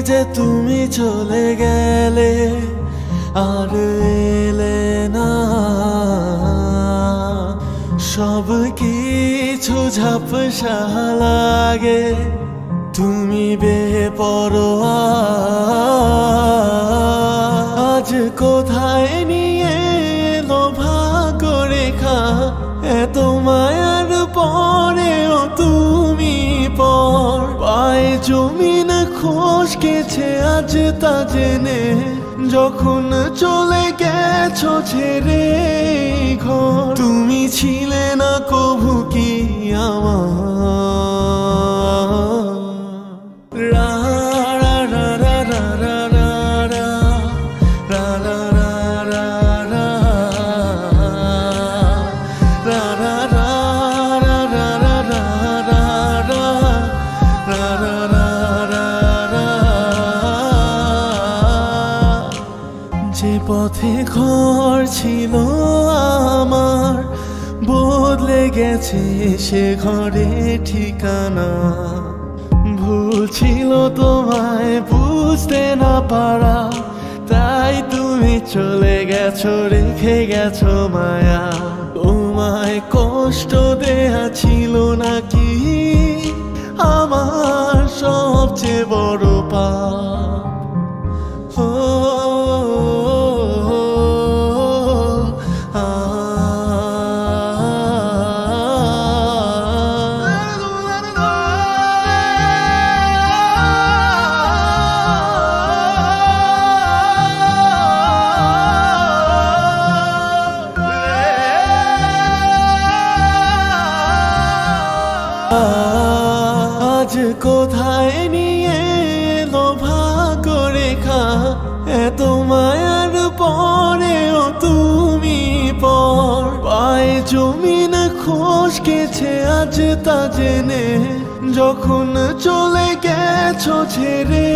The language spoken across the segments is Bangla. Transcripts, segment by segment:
যে তুমি চলে গেলে আর এলে না, সব কিছু ঝাপসা লাগে, তুমি বেপরোয়া। আজ কোথায় নিয়ে এলো ভাগ্য রেখা, এত মায়ার পরেও তুমি পর। পায়ে জমিন খসকেছে আজ তা জেনে, যখন চলে গেছো ছেড়ে ঘর। তুমি ছিলে না কভু কি আমার। রা রা রা রা রা রা রা রা রা রা রা রা রা রা যে পথে ঘর ছিল আমার, বদলে গেছে সে ঘরে ঠিকানা। ভুল ছিল তোমায় বুঝতে না পারা, তাই তুমি চলে গেছো রেখে গেছো মায়া। তোমায় কষ্ট দেয়া ছিল নাকি আমার সবচেয়ে বড় পাপ। আজ কোথায় নিয়ে এলো ভাগ্য রেখা, এত মায়ার পরেও তুমি পর। পায়ে জমিন খসকেছে আজ তা জেনে, যখন চলে গেছো ছেড়ে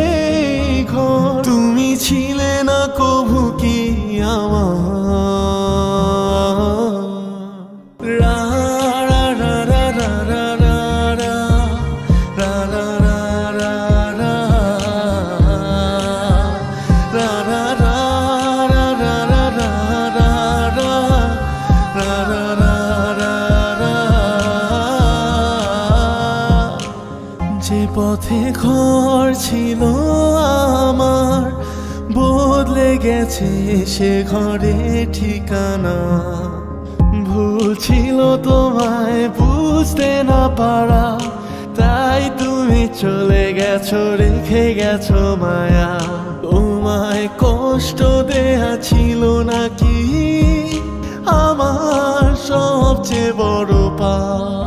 ঘর। তুমি ছিলে না কভু কি আমার। রা রা রা রা রা রা যে পথে ঘর ছিল আমার, বদলে গেছে সে ঘরে ঠিকানা। ভুল ছিল তোমায় বুঝতে না পারা, তাই তুমি চলে গেছো রেখে গেছো মায়া। তোমায় কষ্ট দেয়া ছিল নাকি আমার সবচেয়ে বড় পাপ।